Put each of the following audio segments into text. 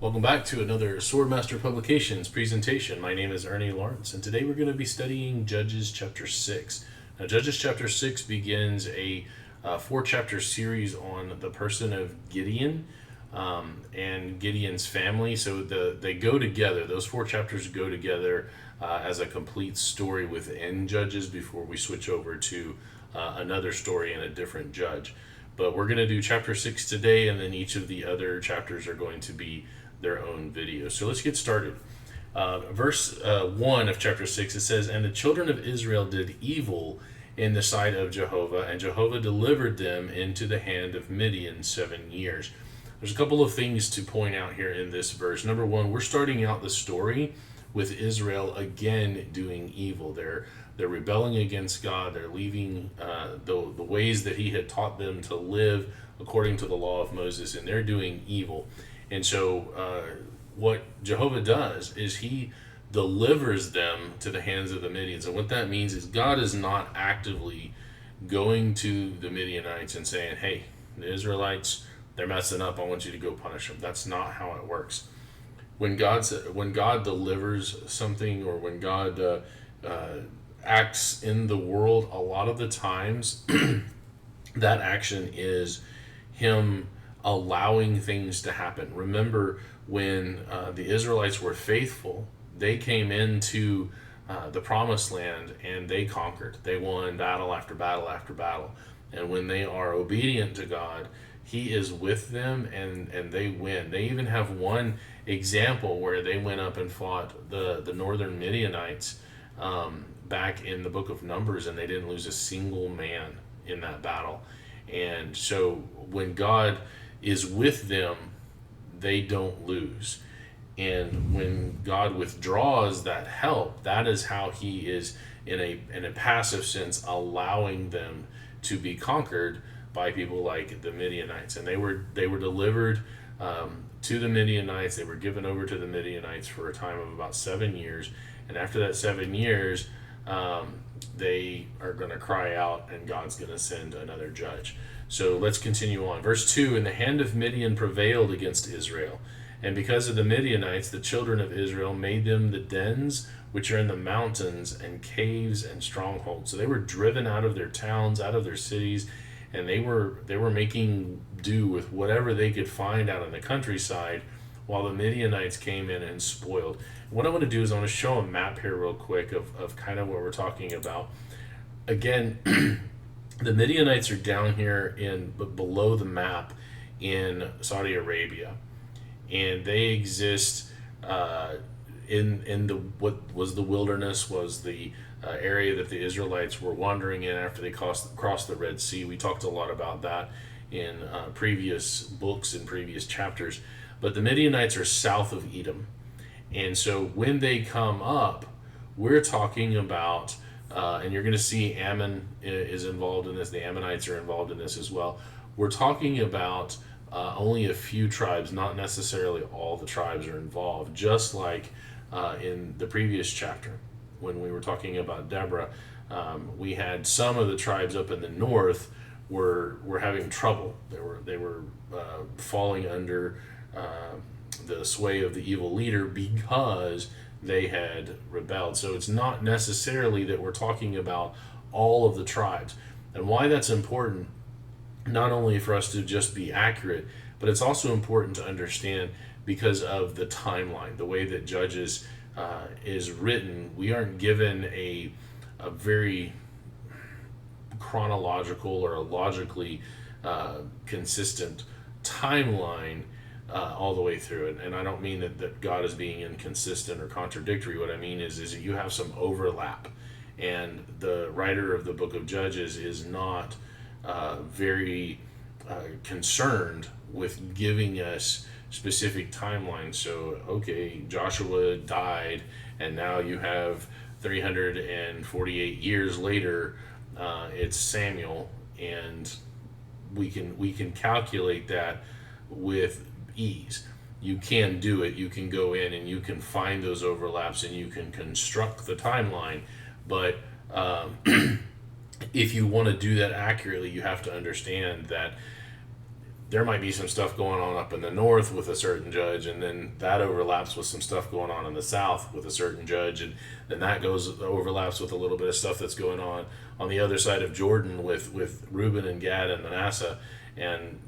Welcome back to another Swordmaster Publications presentation. My name is Ernie Lawrence, and today we're going to be studying Judges chapter 6. Now, Judges chapter 6 begins a four-chapter series on the person of Gideon and Gideon's family. So they go together. Those four chapters go together as a complete story within Judges before we switch over to another story and a different judge. But we're going to do chapter 6 today, and then each of the other chapters are going to be their own video. So let's get started. Verse 1 of chapter 6, it says, "And the children of Israel did evil in the sight of Jehovah, and Jehovah delivered them into the hand of Midian 7 years." There's a couple of things to point out here in this verse. Number one, we're starting out the story with Israel again doing evil. They're rebelling against God. They're leaving the ways that he had taught them to live according to the law of Moses, and they're doing evil. And so what Jehovah does is he delivers them to the hands of the Midians. And what that means is God is not actively going to the Midianites and saying, "Hey, the Israelites, they're messing up. I want you to go punish them." That's not how it works. When God delivers something, or when God acts in the world, a lot of the times that action is him allowing things to happen. Remember, when the Israelites were faithful, they came into the promised land and they conquered. They won battle after battle after battle. And when they are obedient to God, he is with them, and they win. They even have one example where they went up and fought the northern Midianites back in the book of Numbers, and they didn't lose a single man in that battle. And so when God is with them, they don't lose. And when God withdraws that help, that is how he is, in a passive sense, allowing them to be conquered by people like the Midianites. And they were delivered to the Midianites. They were given over to the Midianites for a time of about 7 years. And after that 7 years, they are going to cry out, and God's going to send another judge. So let's continue on. Verse 2, "And the hand of Midian prevailed against Israel. And because of the Midianites, the children of Israel made them the dens which are in the mountains, and caves and strongholds." So they were driven out of their towns, out of their cities, and they were making do with whatever they could find out in the countryside, while the Midianites came in and spoiled. What I want to do is I want to show a map here real quick of kind of what we're talking about. Again, the Midianites are down here below the map in Saudi Arabia, and they exist in the what was the wilderness, was the area that the Israelites were wandering in after they crossed the Red Sea. We talked a lot about that in previous books and previous chapters. But the Midianites are south of Edom. And so when they come up, we're talking about, and you're going to see Ammon is involved in this, the Ammonites are involved in this as well. We're talking about only a few tribes, not necessarily all the tribes are involved, just like in the previous chapter. When we were talking about Deborah, we had some of the tribes up in the north were having trouble. They were falling under the sway of the evil leader because they had rebelled. So it's not necessarily that we're talking about all of the tribes. And why that's important, not only for us to just be accurate, but it's also important to understand because of the timeline, the way that Judges is written. We aren't given a very chronological or a logically consistent timeline all the way through it. And I don't mean that God is being inconsistent or contradictory. What I mean is that you have some overlap, and the writer of the book of Judges is not very concerned with giving us specific timelines. So, okay, Joshua died, and now you have 348 years later, it's Samuel, and we can calculate that with ease. You can do it. You can go in and you can find those overlaps, and you can construct the timeline. But if you want to do that accurately, you have to understand that there might be some stuff going on up in the north with a certain judge, and then that overlaps with some stuff going on in the south with a certain judge, and then that overlaps with a little bit of stuff that's going on the other side of Jordan with Reuben and Gad and Manasseh, and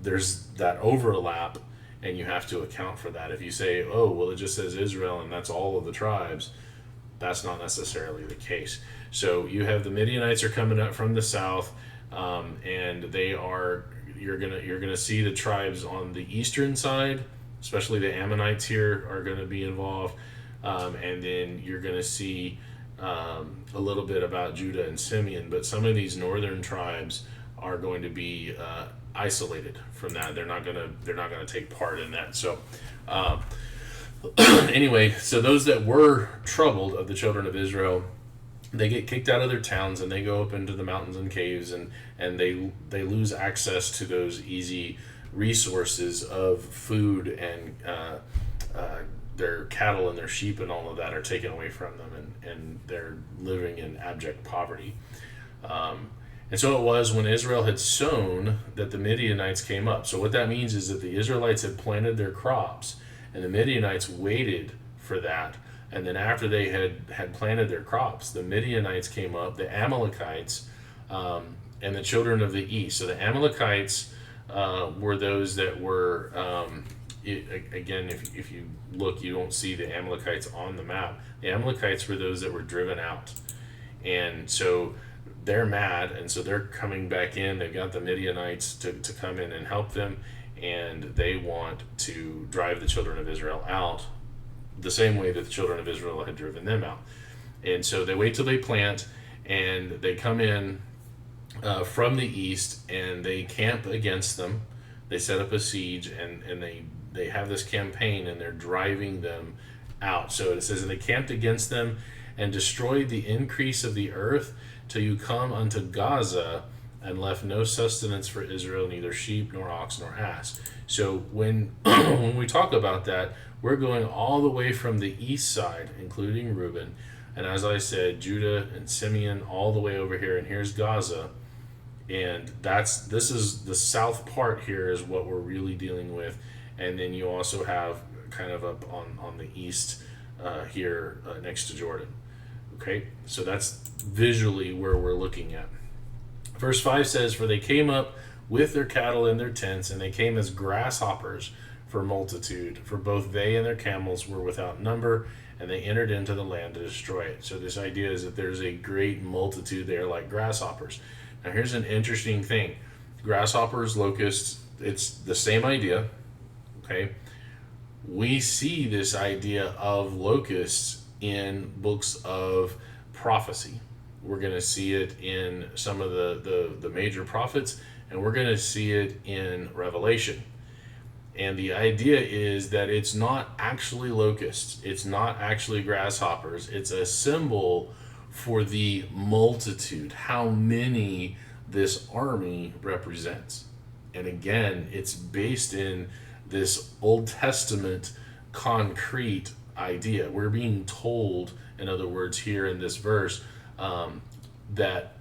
there's that overlap, and you have to account for that. If you say, oh, well, it just says Israel and that's all of the tribes, that's not necessarily the case. So you have the Midianites are coming up from the south, and you're gonna see the tribes on the eastern side, especially the Ammonites here are going to be involved, and then you're going to see a little bit about Judah and Simeon. But some of these northern tribes are going to be isolated from that. They're not gonna take part in that. So anyway, so those that were troubled of the children of Israel, they get kicked out of their towns and they go up into the mountains and caves, and they lose access to those easy resources of food, and their cattle and their sheep and all of that are taken away from them, and they're living in abject poverty. And so it was when Israel had sown that the Midianites came up. So what that means is that the Israelites had planted their crops, and the Midianites waited for that. And then after they had planted their crops, the Midianites came up, the Amalekites, and the children of the east. So the Amalekites were those that were, again, if you look, you don't see the Amalekites on the map. The Amalekites were those that were driven out. And so they're mad, and so they're coming back in. They've got the Midianites to come in and help them, and they want to drive the children of Israel out the same way that the children of Israel had driven them out. And so they wait till they plant, and they come in from the east, and they camp against them. They set up a siege, and they have this campaign, and they're driving them out. So it says, and they camped against them and destroyed the increase of the earth till you come unto Gaza, and left no sustenance for Israel, neither sheep nor ox nor ass. So when when we talk about that, we're going all the way from the east side, including Reuben, and as I said, Judah and Simeon, all the way over here, and here's Gaza, and this is the south part here is what we're really dealing with, and then you also have kind of up on the east here next to Jordan. Okay, so that's visually where we're looking at. Verse 5 says, for they came up with their cattle in their tents, and they came as grasshoppers for multitude, for both they and their camels were without number, and they entered into the land to destroy it. So this idea is that there's a great multitude there like grasshoppers. Now here's an interesting thing. Grasshoppers, locusts, it's the same idea. Okay, we see this idea of locusts in books of prophecy. We're going to see it in some of the major prophets, and we're going to see it in Revelation. And the idea is that it's not actually locusts, it's not actually grasshoppers, it's a symbol for the multitude, how many this army represents. And again, it's based in this Old Testament concrete idea. We're being told, in other words, here in this verse, that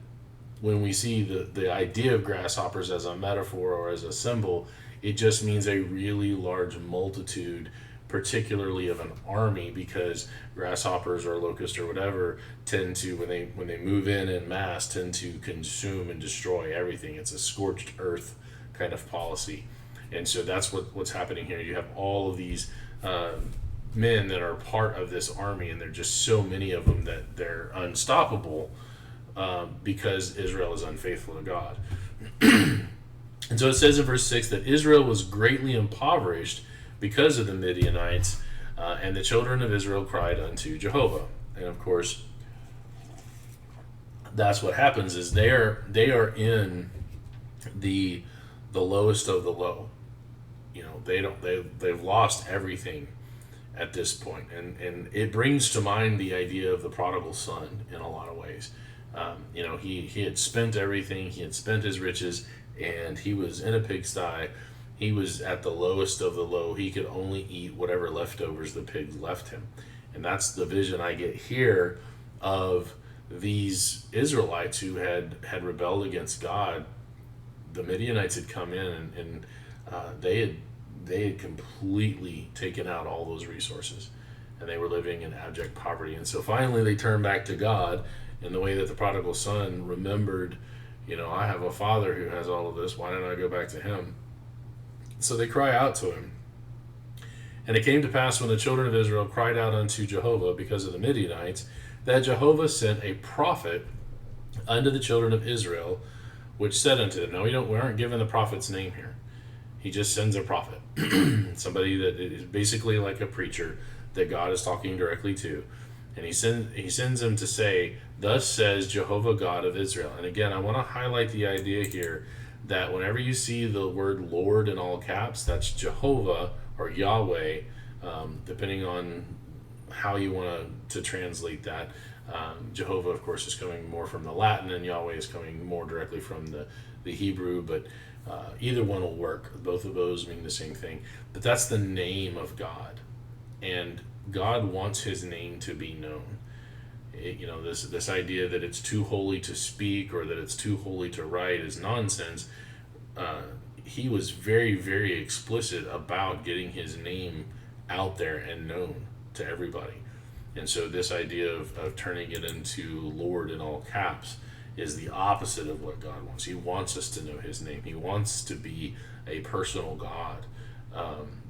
when we see the idea of grasshoppers as a metaphor or as a symbol, it just means a really large multitude, particularly of an army, because grasshoppers or locusts or whatever tend to, when they move in mass, tend to consume and destroy everything. It's a scorched earth kind of policy. And so that's what's happening here. You have all of these men that are part of this army, and there are just so many of them that they're unstoppable because Israel is unfaithful to God. And so it says in verse 6 that Israel was greatly impoverished because of the Midianites, and the children of Israel cried unto Jehovah. And of course, that's what happens is they are in the lowest of the low. You know, they've lost everything at this point, and it brings to mind the idea of the prodigal son in a lot of ways. You know, he had spent everything, he had spent his riches, and he was in a pigsty. He was at the lowest of the low. He could only eat whatever leftovers the pigs left him. And that's the vision I get here of these Israelites who had rebelled against God. the Midianites had come in, and they had completely taken out all those resources, and they were living in abject poverty. And so finally they turned back to God in the way that the prodigal son remembered, I have a father who has all of this. Why don't I go back to him? So they cry out to him. And it came to pass, when the children of Israel cried out unto Jehovah because of the Midianites, that Jehovah sent a prophet unto the children of Israel, which said unto them. Now we aren't given the prophet's name here. He just sends a prophet, somebody that is basically like a preacher that God is talking directly to, and he sends him to say, "Thus says Jehovah God of Israel." And again, I want to highlight the idea here that whenever you see the word Lord in all caps, that's Jehovah or Yahweh, depending on how you want to translate that. Jehovah, of course, is coming more from the Latin, and Yahweh is coming more directly from the Hebrew, but either one will work. Both of those mean the same thing. But that's the name of God, and God wants his name to be known. This idea that it's too holy to speak or that it's too holy to write is nonsense. He was very, very explicit about getting his name out there and known to everybody. And so this idea of turning it into Lord in all caps is the opposite of what God wants. He wants us to know his name. He wants to be a personal God,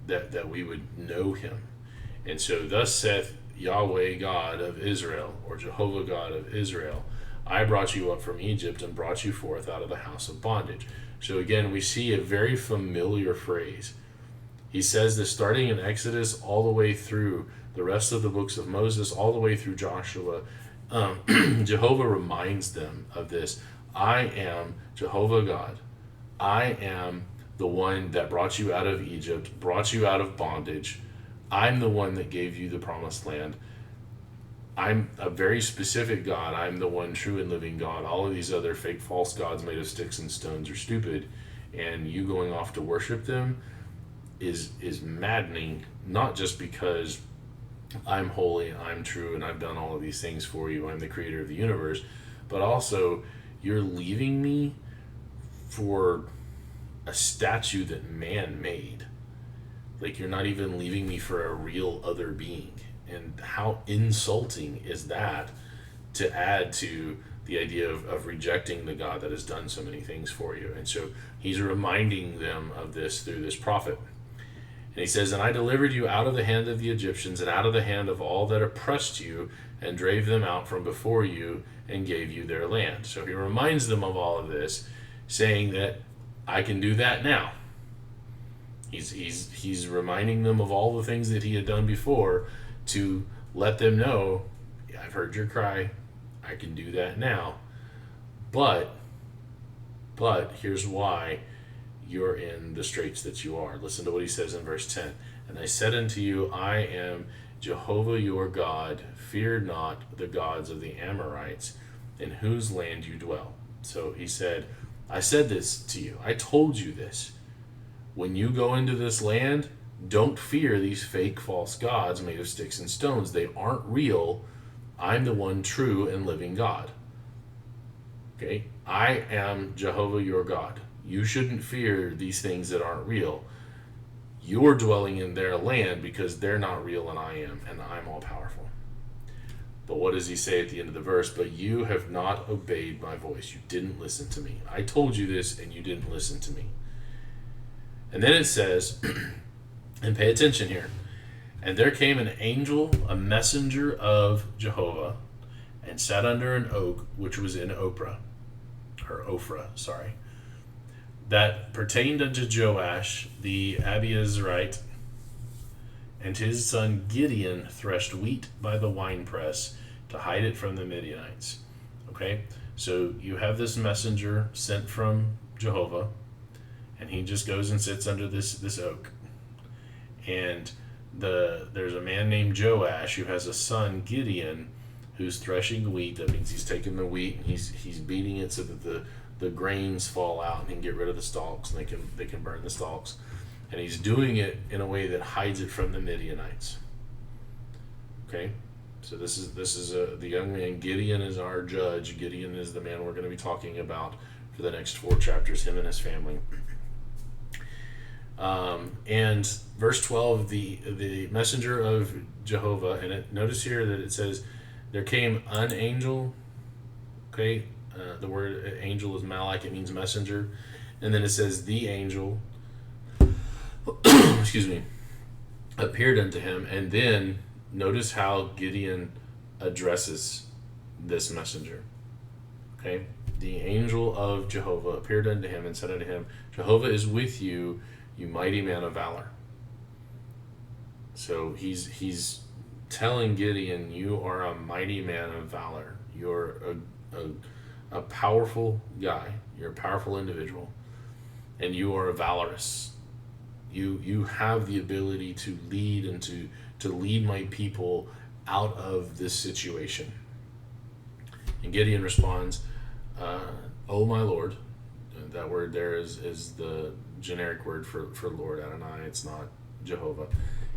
that we would know him. And so thus saith Yahweh God of Israel, or Jehovah God of Israel, I brought you up from Egypt and brought you forth out of the house of bondage. So again, we see a very familiar phrase. He says this starting in Exodus all the way through the rest of the books of Moses, all the way through Joshua. Jehovah reminds them of this. I am Jehovah God. I am the one that brought you out of Egypt, brought you out of bondage. I'm the one that gave you the promised land. I'm a very specific God. I'm the one true and living God. All of these other fake false gods made of sticks and stones are stupid, and you going off to worship them is maddening, not just because I'm holy, I'm true, and I've done all of these things for you. I'm the creator of the universe, but also you're leaving me for a statue that man made. Like, you're not even leaving me for a real other being. And how insulting is that to add to the idea of rejecting the God that has done so many things for you? And so he's reminding them of this through this prophet. And he says, and I delivered you out of the hand of the Egyptians and out of the hand of all that oppressed you, and drave them out from before you, and gave you their land. So he reminds them of all of this, saying that I can do that now. He's reminding them of all the things that he had done before to let them know, I've heard your cry, I can do that now. But here's why you're in the straits that you are. Listen to what he says in verse 10. And I said unto you, I am Jehovah your God. Fear not the gods of the Amorites, in whose land you dwell. So he said, I said this to you. I told you this. When you go into this land, don't fear these fake false gods made of sticks and stones. They aren't real. I'm the one true and living God. Okay? I am Jehovah your God. You shouldn't fear these things that aren't real. You're dwelling in their land because they're not real and I am, and I'm all powerful. But what does he say at the end of the verse? But you have not obeyed my voice. You didn't listen to me. I told you this and you didn't listen to me. And then it says, and pay attention here, and there came an angel, a messenger of Jehovah, and sat under an oak which was in Ophrah, that pertained unto Joash the Abiezrite, and his son Gideon threshed wheat by the winepress to hide it from the Midianites. Okay, so you have this messenger sent from Jehovah, and he just goes and sits under this oak. And there's a man named Joash who has a son, Gideon, who's threshing wheat. That means he's taking the wheat and he's beating it so that the grains fall out and he can get rid of the stalks, and they can burn the stalks. And he's doing it in a way that hides it from the Midianites. Okay? So this is the young man. Gideon is our judge. Gideon is the man we're going to be talking about for the next 4 chapters, him and his family. And verse 12, the messenger of Jehovah, and notice here that it says, there came an angel. Okay, the word angel is malak, it means messenger. And then it says, the angel, excuse me, appeared unto him. And then notice how Gideon addresses this messenger. Okay, the angel of Jehovah appeared unto him and said unto him, Jehovah is with you, you mighty man of valor. So he's telling Gideon, you are a mighty man of valor. You're a powerful guy. You're a powerful individual. And you are valorous. You have the ability to lead and to lead my people out of this situation. And Gideon responds, oh my Lord. That word there is the generic word for Lord, Adonai. It's not Jehovah.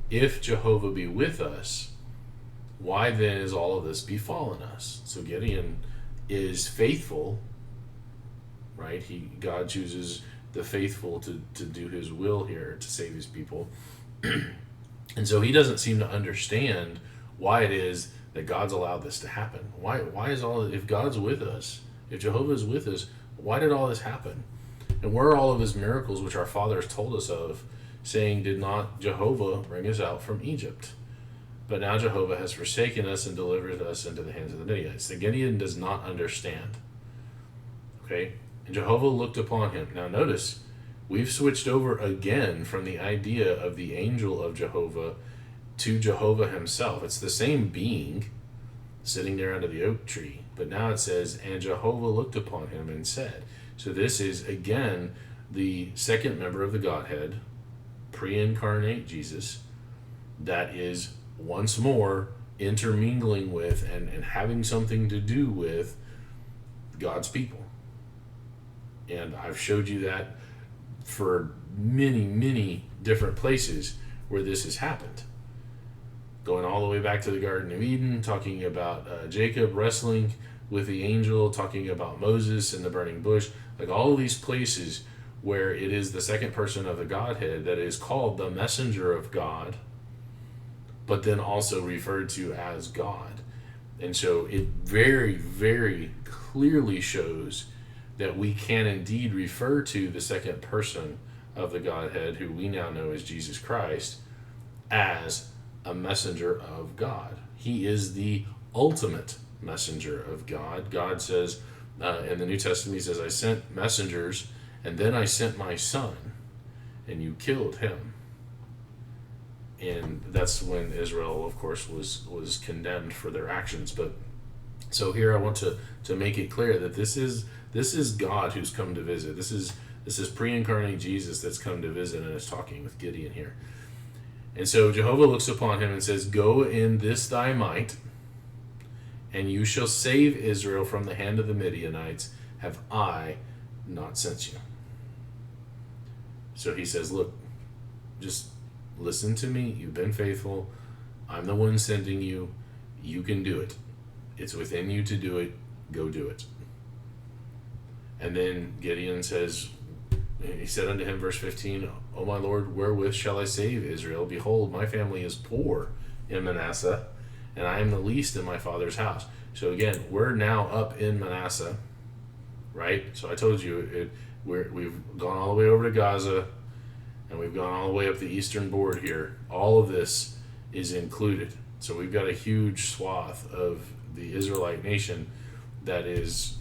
If Jehovah be with us, why then is all of this befallen us? So Gideon is faithful, right? God chooses the faithful to do his will here, to save his people. And so he doesn't seem to understand why it is that God's allowed this to happen. Why is if God's with us, if Jehovah is with us, why did all this happen? And where are all of his miracles which our fathers told us of, saying, did not Jehovah bring us out from Egypt? But now Jehovah has forsaken us and delivered us into the hands of the Midianites. So Gideon does not understand. Okay? And Jehovah looked upon him. Now notice, we've switched over again from the idea of the angel of Jehovah to Jehovah himself. It's the same being sitting there under the oak tree. But now it says, and Jehovah looked upon him and said. So this is, again, the second member of the Godhead, pre-incarnate Jesus, that is once more intermingling with and having something to do with God's people. And I've showed you that for many, many different places where this has happened. Going all the way back to the Garden of Eden, talking about Jacob wrestling with the angel, talking about Moses and the burning bush, like all of these places where it is the second person of the Godhead that is called the messenger of God, but then also referred to as God. And so it very, very clearly shows that we can indeed refer to the second person of the Godhead, who we now know as Jesus Christ, as a messenger of God. He is the ultimate messenger of God. God says in the New Testament, he says, I sent messengers, and then I sent my son, and you killed him. And that's when Israel, of course, was condemned for their actions. But so here I want to make it clear that this is God who's come to visit. This is pre-incarnate Jesus that's come to visit and is talking with Gideon here. And so Jehovah looks upon him and says, go in this thy might, and you shall save Israel from the hand of the Midianites. Have I not sent you? So he says, look, just listen to me. You've been faithful. I'm the one sending you. You can do it. It's within you to do it. Go do it. And then Gideon says, he said unto him, verse 15, O my Lord, wherewith shall I save Israel? Behold, my family is poor in Manasseh, and I am the least in my father's house. So again, we're now up in Manasseh, right? So I told you, we've gone all the way over to Gaza, and we've gone all the way up the eastern board here. All of this is included. So we've got a huge swath of the Israelite nation that is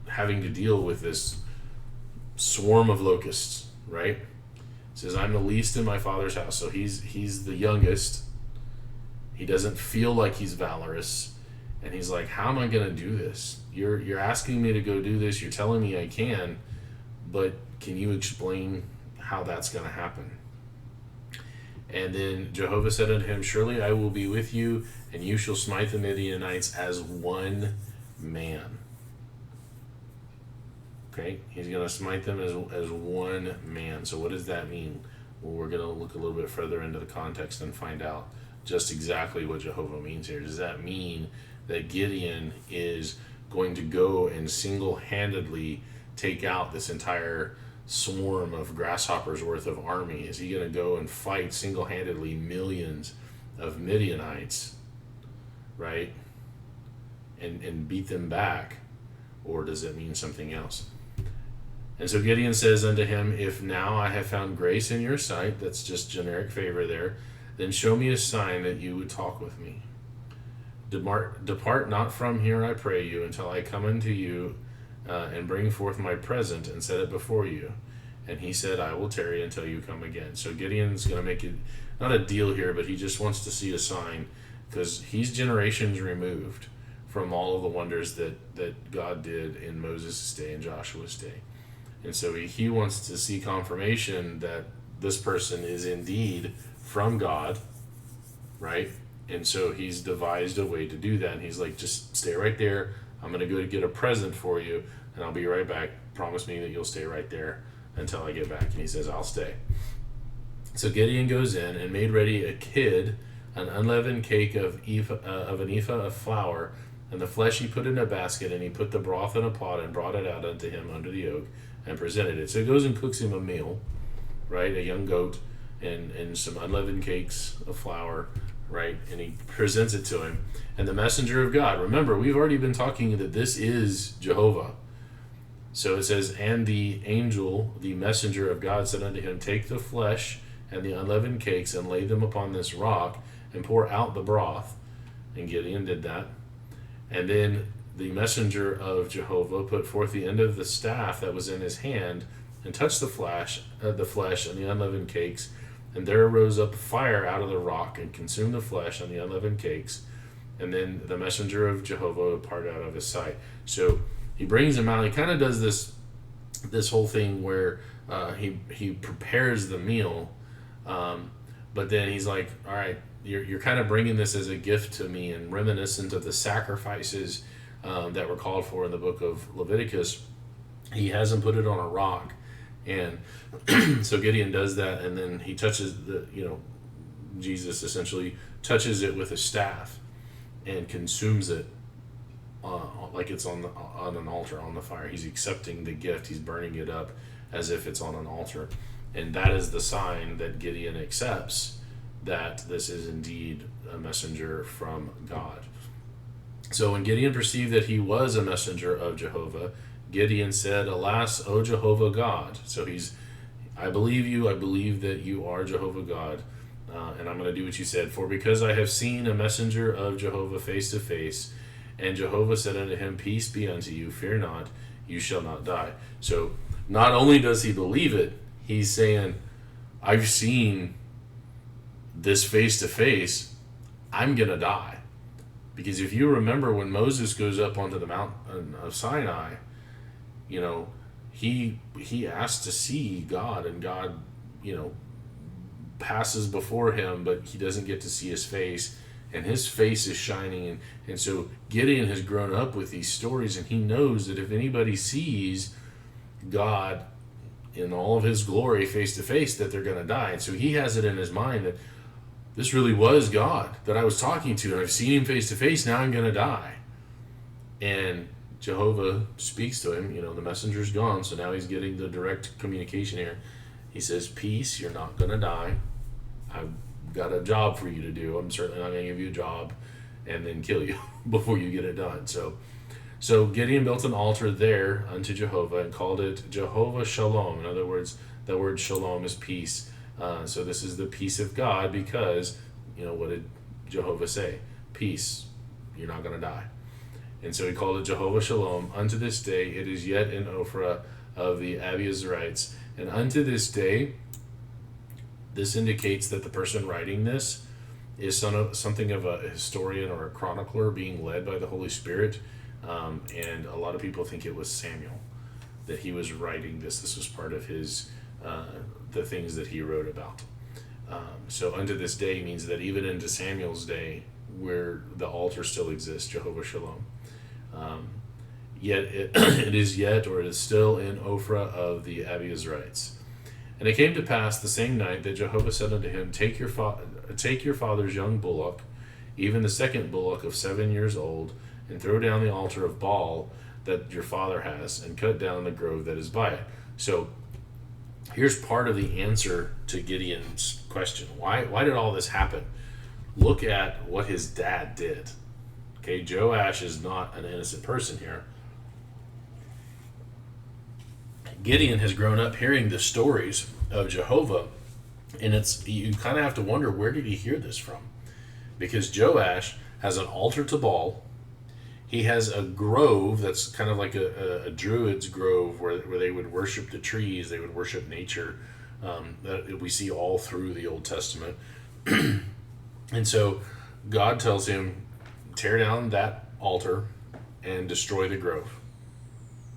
having to deal with this swarm of locusts, right? It says, I'm the least in my father's house. So he's the youngest. He doesn't feel like he's valorous. And he's like, how am I going to do this? You're asking me to go do this. You're telling me I can. But can you explain how that's going to happen? And then Jehovah said unto him, surely I will be with you, and you shall smite the Midianites as one man. Okay, he's going to smite them as one man. So what does that mean? Well, we're going to look a little bit further into the context and find out just exactly what Jehovah means here. Does that mean that Gideon is going to go and single-handedly take out this entire swarm of grasshoppers worth of army? Is he going to go and fight single-handedly millions of Midianites, right? And beat them back? Or does it mean something else? And so Gideon says unto him, if now I have found grace in your sight, that's just generic favor there, then show me a sign that you would talk with me. Depart not from here, I pray you, until I come unto you and bring forth my present and set it before you. And he said, I will tarry until you come again. So Gideon's going to make it, not a deal here, but he just wants to see a sign, because he's generations removed from all of the wonders that God did in Moses' day and Joshua's day. And so he wants to see confirmation that this person is indeed from God, right? And so he's devised a way to do that. And he's like, just stay right there. I'm going to go to get a present for you, and I'll be right back. Promise me that you'll stay right there until I get back. And he says, I'll stay. So Gideon goes in and made ready a kid, an unleavened cake of an ephah of flour, and the flesh he put in a basket, and he put the broth in a pot and brought it out unto him under the oak and presented it. So he goes and cooks him a meal, right? A young goat and some unleavened cakes of flour, right? And he presents it to him. And the messenger of God, remember, we've already been talking that this is Jehovah. So it says, and the angel, the messenger of God, said unto him, take the flesh and the unleavened cakes and lay them upon this rock and pour out the broth. And Gideon did that. And then the messenger of Jehovah put forth the end of the staff that was in his hand and touched the flesh and the unleavened cakes. And there arose up fire out of the rock and consumed the flesh and the unleavened cakes. And then the messenger of Jehovah departed out of his sight. So he brings him out. He kind of does this whole thing where he prepares the meal, but then he's like, all right, you're kind of bringing this as a gift to me, and reminiscent of the sacrifices that were called for in the book of Leviticus. He hasn't put it on a rock. And so Gideon does that, and then he touches Jesus essentially touches it with a staff and consumes it like it's on an altar on the fire. He's accepting the gift. He's burning it up as if it's on an altar. And that is the sign that Gideon accepts that this is indeed a messenger from God. So when Gideon perceived that he was a messenger of Jehovah, Gideon said, alas, O Jehovah God. So I believe you. I believe that you are Jehovah God. And I'm going to do what you said. For because I have seen a messenger of Jehovah face to face, and Jehovah said unto him, peace be unto you, fear not, you shall not die. So not only does he believe it, he's saying, I've seen this face to face, I'm going to die. Because if you remember when Moses goes up onto the mountain of Sinai, he asks to see God, and God, passes before him, but he doesn't get to see his face, and his face is shining. And so Gideon has grown up with these stories, and he knows that if anybody sees God in all of his glory face to face, that they're going to die. And so he has it in his mind that this really was God that I was talking to, and I've seen him face to face, now I'm going to die. And Jehovah speaks to him, the messenger's gone, so now he's getting the direct communication here. He says, peace, you're not going to die. I've got a job for you to do. I'm certainly not going to give you a job and then kill you before you get it done. So Gideon built an altar there unto Jehovah and called it Jehovah Shalom. In other words, the word shalom is peace. So this is the peace of God because, what did Jehovah say? Peace, you're not going to die. And so he called it Jehovah Shalom. Unto this day it is yet in Ophrah of the Abiezrites. And unto this day, this indicates that the person writing this is something of a historian or a chronicler being led by the Holy Spirit. And a lot of people think it was Samuel that he was writing this. This was part of his the things that he wrote about. So unto this day means that even into Samuel's day, where the altar still exists, Jehovah Shalom. Yet it is still in Ophrah of the Abiezrites. And it came to pass the same night that Jehovah said unto him, Take your father's young bullock, even the second bullock of 7 years old, and throw down the altar of Baal that your father has, and cut down the grove that is by it. So here's part of the answer to Gideon's question. Why did all this happen? Look at what his dad did. Okay, Joash is not an innocent person here. Gideon has grown up hearing the stories of Jehovah, and you kind of have to wonder, where did he hear this from? Because Joash has an altar to Baal. He has a grove that's kind of like a druid's grove where they would worship the trees, they would worship nature, that we see all through the Old Testament. And so God tells him, tear down that altar and destroy the grove.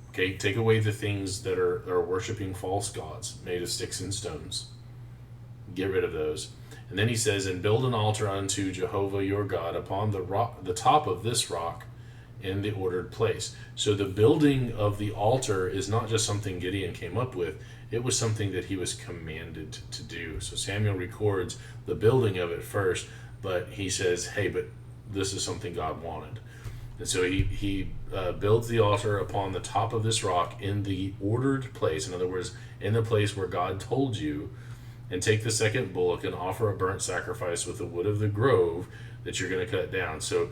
Okay, take away the things that are worshiping false gods made of sticks and stones. Get rid of those. And then he says, and build an altar unto Jehovah your God upon the top of this rock in the ordered place. So the building of the altar is not just something Gideon came up with. It was something that he was commanded to do. So Samuel records the building of it first, but he says, hey, but this is something God wanted. And so he builds the altar upon the top of this rock in the ordered place. In other words, in the place where God told you. And take the second bullock and offer a burnt sacrifice with the wood of the grove that you're going to cut down. So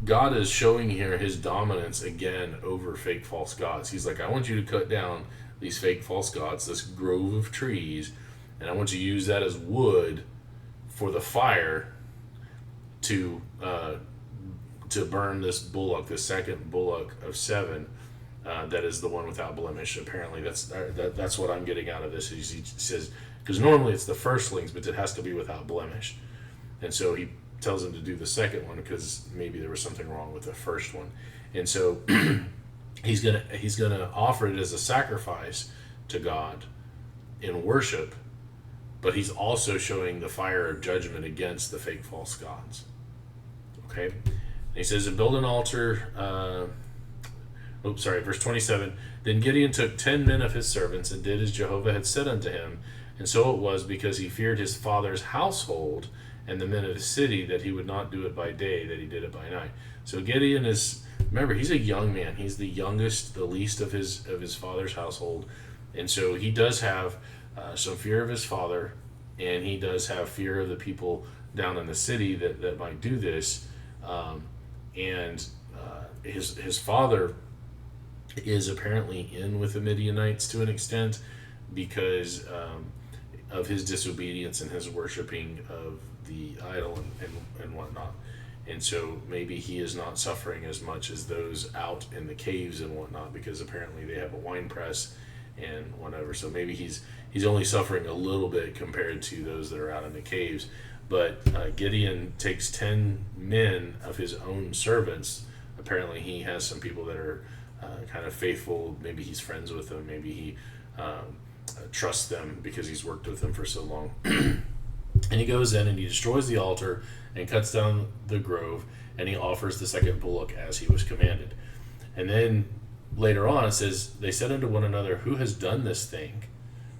God is showing here his dominance again over fake false gods. He's like, I want you to cut down these fake false gods, this grove of trees, and I want you to use that as wood for the fire to burn this bullock, the second bullock of 7, that is the one without blemish. Apparently, that's what I'm getting out of this. He says, because normally it's the firstlings, but it has to be without blemish, and so he tells him to do the second one because maybe there was something wrong with the first one, and so he's gonna offer it as a sacrifice to God in worship, but he's also showing the fire of judgment against the fake false gods. Okay. And he says, and build an altar. Verse 27. Then Gideon took 10 men of his servants and did as Jehovah had said unto him. And so it was, because he feared his father's household and the men of the city, that he would not do it by day, that he did it by night. So Gideon is, remember, he's a young man. He's the youngest, the least of his father's household. And so he does have some fear of his father, and he does have fear of the people down in the city that might do this. His father is apparently in with the Midianites to an extent because of his disobedience and his worshiping of the idol and whatnot. And so maybe he is not suffering as much as those out in the caves and whatnot, because apparently they have a wine press and whatever. So maybe he's only suffering a little bit compared to those that are out in the caves. But Gideon takes 10 men of his own servants. Apparently he has some people that are kind of faithful. Maybe he's friends with them. Maybe he trusts them because he's worked with them for so long. And he goes in and he destroys the altar and cuts down the grove, and he offers the second bullock as he was commanded. And then later on it says, they said unto one another, who has done this thing?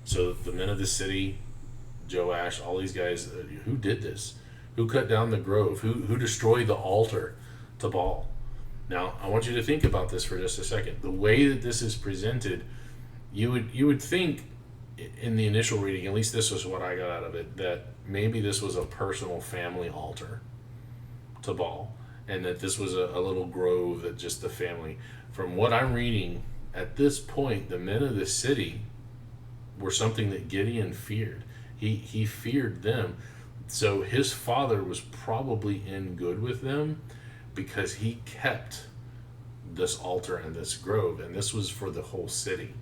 So the men of the city, Joash, all these guys, who did this? Who cut down the grove? Who destroyed the altar to Baal? Now, I want you to think about this for just a second. The way that this is presented, you would think in the initial reading, at least this was what I got out of it, that maybe this was a personal family altar to Baal, and that this was a little grove that just the family. From what I'm reading, at this point, the men of the city were something that Gideon feared. He feared them. So his father was probably in good with them because he kept this altar and this grove, and this was for the whole city.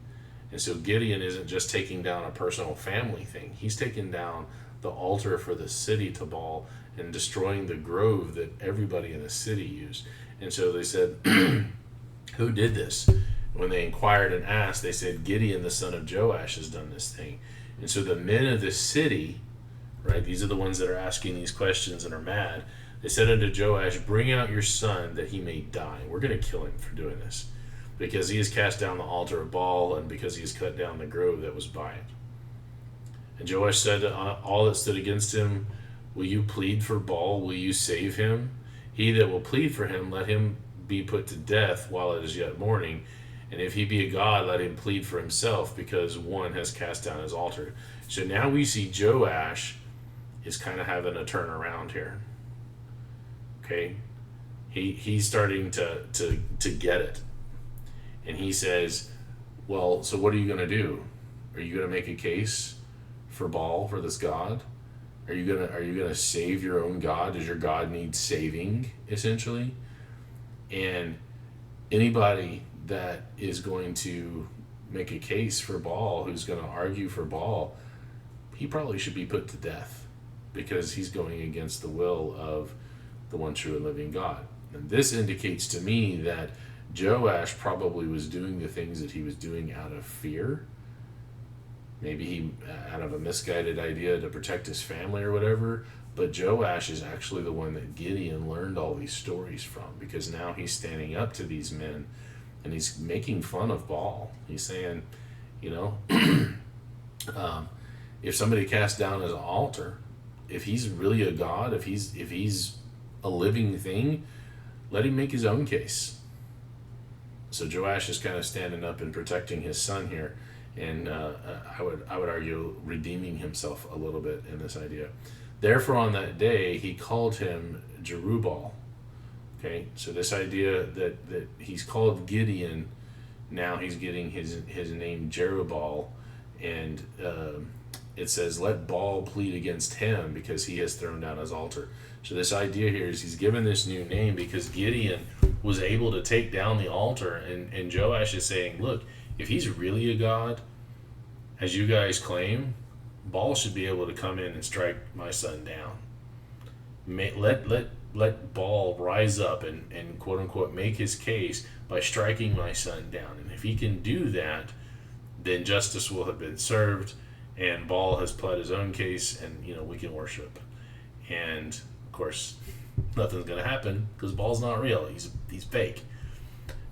And so Gideon isn't just taking down a personal family thing. He's taking down the altar for the city to Baal and destroying the grove that everybody in the city used. And so they said, who did this? When they inquired and asked, they said, Gideon, the son of Joash, has done this thing. And so the men of the city, right, these are the ones that are asking these questions and are mad. They said unto Joash, bring out your son that he may die. We're going to kill him for doing this, because he has cast down the altar of Baal, and because he has cut down the grove that was by it. And Joash said to all that stood against him, will you plead for Baal? Will you save him? He that will plead for him, let him be put to death while it is yet morning. And if he be a god, let him plead for himself, because one has cast down his altar. So now we see Joash is kind of having a turnaround here. Okay? He's starting to get it. And he says, well, so what are you going to do? Are you going to make a case for Baal, for this god? Are you gonna save your own god? Does your god need saving, essentially? And anybody that is going to make a case for Baal, who's going to argue for Baal, he probably should be put to death, because he's going against the will of the one true and living God. And this indicates to me that Joash probably was doing the things that he was doing out of fear. Maybe he, out of a misguided idea to protect his family or whatever. But Joash is actually the one that Gideon learned all these stories from, because now he's standing up to these men and he's making fun of Baal. He's saying, if somebody casts down his altar, if he's really a god, if he's a living thing, let him make his own case. So Joash is kind of standing up and protecting his son here. And I would argue redeeming himself a little bit in this idea. Therefore, on that day, he called him Jerubbaal. Okay, so this idea that he's called Gideon, now he's getting his name Jerubbaal, and it says, let Baal plead against him because he has thrown down his altar. So this idea here is he's given this new name because Gideon was able to take down the altar, and Joash is saying, look, if he's really a god, as you guys claim, Baal should be able to come in and strike my son down. Let Baal rise up and quote unquote make his case by striking my son down. And if he can do that, then justice will have been served, and Baal has pled his own case, and we can worship. And of course, nothing's going to happen because Baal's not real. He's fake.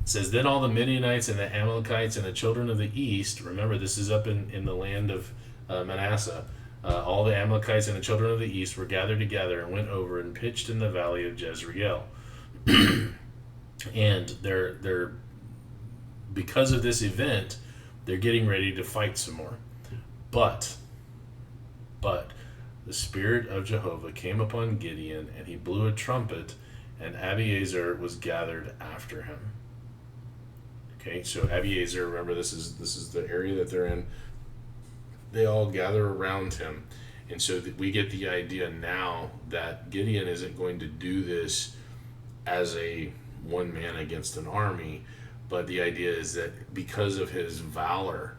It says, then all the Midianites and the Amalekites and the children of the east, remember this is up in the land of Manasseh, all the Amalekites and the children of the east were gathered together and went over and pitched in the valley of Jezreel. And they're because of this event, they're getting ready to fight some more. But the Spirit of Jehovah came upon Gideon, and he blew a trumpet, and Abiezer was gathered after him. Okay, so Abiezer, remember this is the area that they're in. They all gather around him. And so we get the idea now that Gideon isn't going to do this as a one man against an army, but the idea is that because of his valor,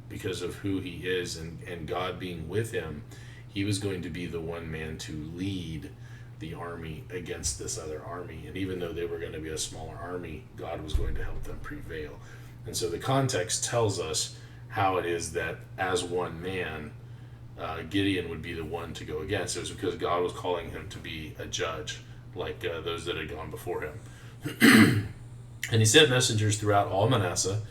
because of who he is, and God being with him, he was going to be the one man to lead the army against this other army. And even though they were going to be a smaller army, God was going to help them prevail. And so the context tells us how it is that as one man, Gideon would be the one to go against. It was because God was calling him to be a judge, like those that had gone before him. And he sent messengers throughout all Manasseh,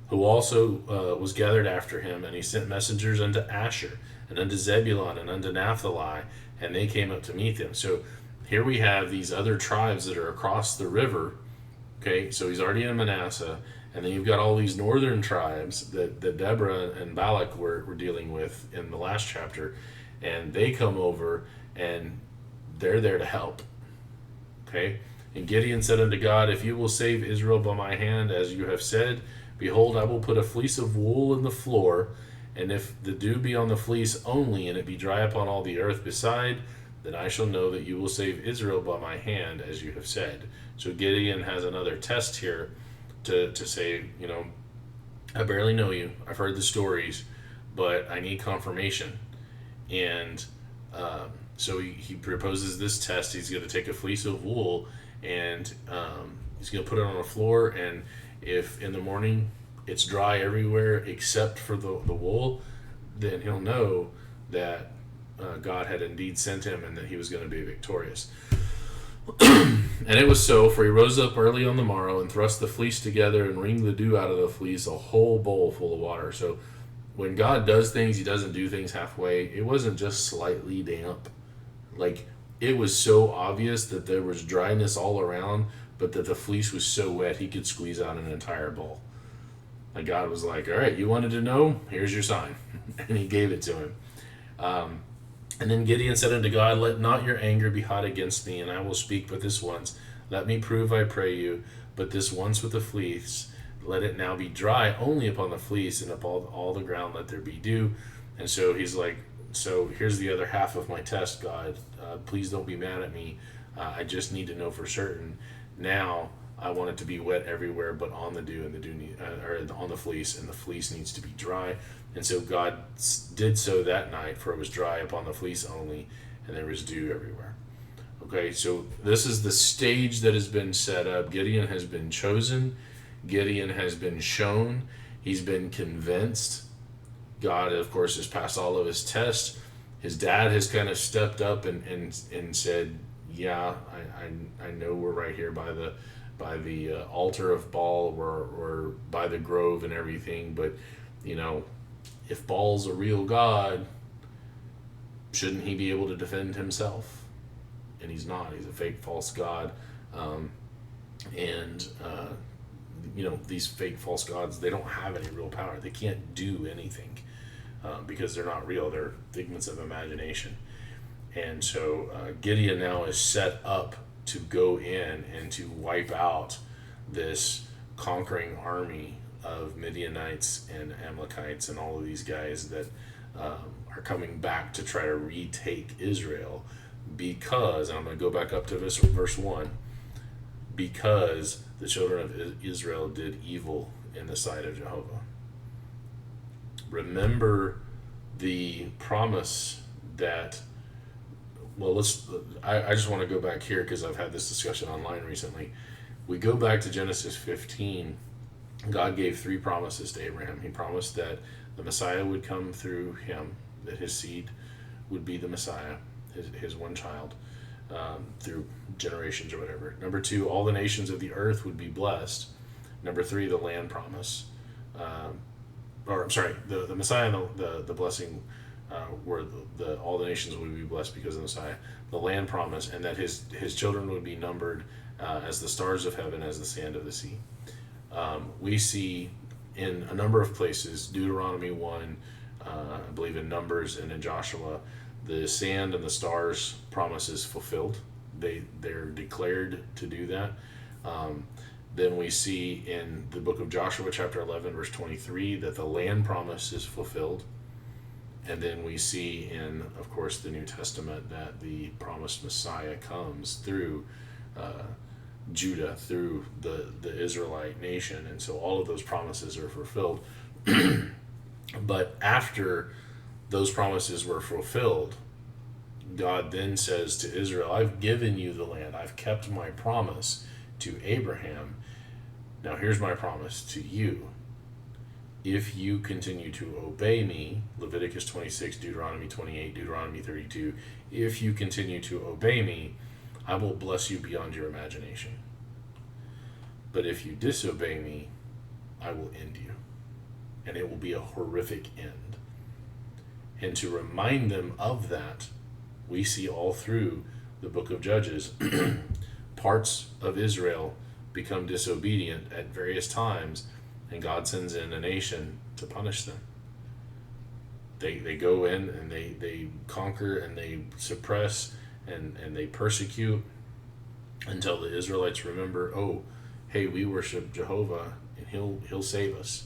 who also was gathered after him, and he sent messengers unto Asher, and unto Zebulun, and unto Naphtali, and they came up to meet them. So here we have these other tribes that are across the river. Okay, so he's already in Manasseh, and then you've got all these northern tribes that Deborah and Balak were dealing with in the last chapter, and they come over, and they're there to help. Okay, and Gideon said unto God, if you will save Israel by my hand, as you have said, behold, I will put a fleece of wool in the floor, and if the dew be on the fleece only, and it be dry upon all the earth beside, then I shall know that you will save Israel by my hand, as you have said. So Gideon has another test here to say, I barely know you. I've heard the stories, but I need confirmation. And so he proposes this test. He's going to take a fleece of wool, and he's going to put it on the floor, and if in the morning it's dry everywhere except for the wool, then he'll know that God had indeed sent him and that he was going to be victorious. And it was so, for he rose up early on the morrow and thrust the fleece together and wringed the dew out of the fleece, a whole bowl full of water. So when God does things, he doesn't do things halfway. It wasn't just slightly damp. Like, it was so obvious that there was dryness all around, but that the fleece was so wet he could squeeze out an entire bowl. And God was like, all right, you wanted to know? Here's your sign. And he gave it to him. And then Gideon said unto God, let not your anger be hot against me, and I will speak but this once. Let me prove, I pray you, but this once with the fleece. Let it now be dry only upon the fleece, and upon all the ground let there be dew. And so he's like, so here's the other half of my test, God. Please don't be mad at me. I just need to know for certain. Now I want it to be wet everywhere, but on the dew, and the dew or on the fleece, and the fleece needs to be dry. And so God did so that night, for it was dry upon the fleece only, and there was dew everywhere. Okay, so this is the stage that has been set up. Gideon has been chosen. Gideon has been shown. He's been convinced. God, of course, has passed all of his tests. His dad has kind of stepped up and said, yeah, I know we're right here by the altar of Baal, or by the grove and everything, but if Baal's a real God, shouldn't he be able to defend himself? And he's not. He's a fake, false God. These fake, false gods, they don't have any real power. They can't do anything because they're not real. They're figments of imagination. And so Gideon now is set up to go in and to wipe out this conquering army of Midianites and Amalekites and all of these guys that are coming back to try to retake Israel, because, and I'm going to go back up to verse 1, because the children of Israel did evil in the sight of Jehovah. Remember the promise that, I just want to go back here because I've had this discussion online recently. We go back to Genesis 15. God gave 3 promises to Abraham. He promised that the Messiah would come through him, that his seed would be the Messiah, his one child, through generations or whatever. Number 2, all the nations of the earth would be blessed. Number 3, the land promise. The Messiah and the blessing were all the nations would be blessed because of the Messiah. The land promise, and that his children would be numbered as the stars of heaven, as the sand of the sea. We see in a number of places, Deuteronomy 1, I believe in Numbers and in Joshua, the sand and the stars promise is fulfilled. They're declared to do that. Then we see in the book of Joshua, chapter 11, verse 23, that the land promise is fulfilled. And then we see in, of course, the New Testament that the promised Messiah comes through Judah, through the Israelite nation. And so all of those promises are fulfilled. But after those promises were fulfilled, God then says to Israel, I've given you the land. I've kept my promise to Abraham. Now here's my promise to you. If you continue to obey me, Leviticus 26, Deuteronomy 28, Deuteronomy 32, if you continue to obey me, I will bless you beyond your imagination. But if you disobey me, I will end you. And it will be a horrific end. And to remind them of that, we see all through the book of Judges, parts of Israel become disobedient at various times, and God sends in a nation to punish them. They go in and they conquer and they suppress and they persecute until the Israelites remember, oh, hey, we worship Jehovah and he'll save us.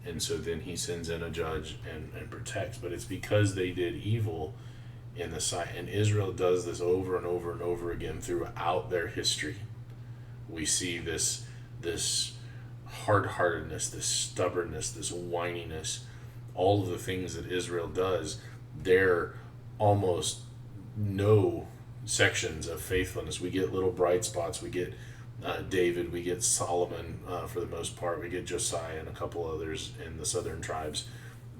And so then he sends in a judge and protects. But it's because they did evil in the sight. And Israel does this over and over and over again throughout their history. We see this hard-heartedness, this stubbornness, this whininess, all of the things that Israel does. They're almost no sections of faithfulness. We get little bright spots. We get David, we get Solomon for the most part, we get Josiah and a couple others in the southern tribes,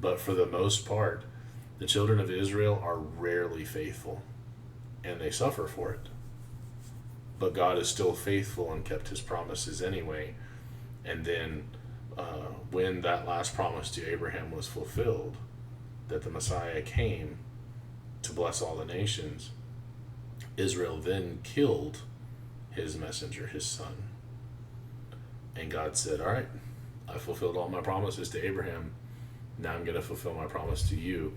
but for the most part the children of Israel are rarely faithful, and they suffer for it. But God is still faithful and kept his promises anyway. And then when that last promise to Abraham was fulfilled, that the Messiah came to bless all the nations, Israel then killed his messenger, his son. And God said, all right, I fulfilled all my promises to Abraham. Now I'm going to fulfill my promise to you.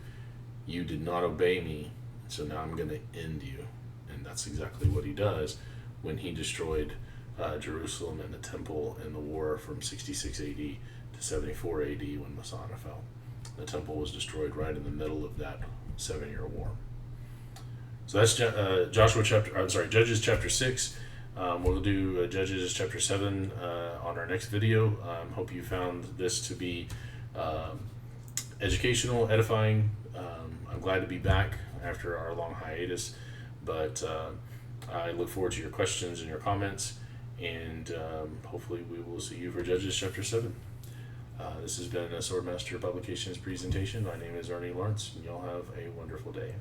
You did not obey me, so now I'm going to end you. And that's exactly what he does when he destroyed Jerusalem and the temple in the war from 66 AD to 74 AD when Masada fell. The temple was destroyed right in the middle of that 7-year war. So that's Judges chapter 6. We'll do Judges chapter 7 on our next video. Hope you found this to be educational, edifying. I'm glad to be back after our long hiatus, but I look forward to your questions and your comments, and hopefully we will see you for Judges chapter 7. This has been a Swordmaster Publications presentation. My name is Ernie Lawrence, and y'all have a wonderful day.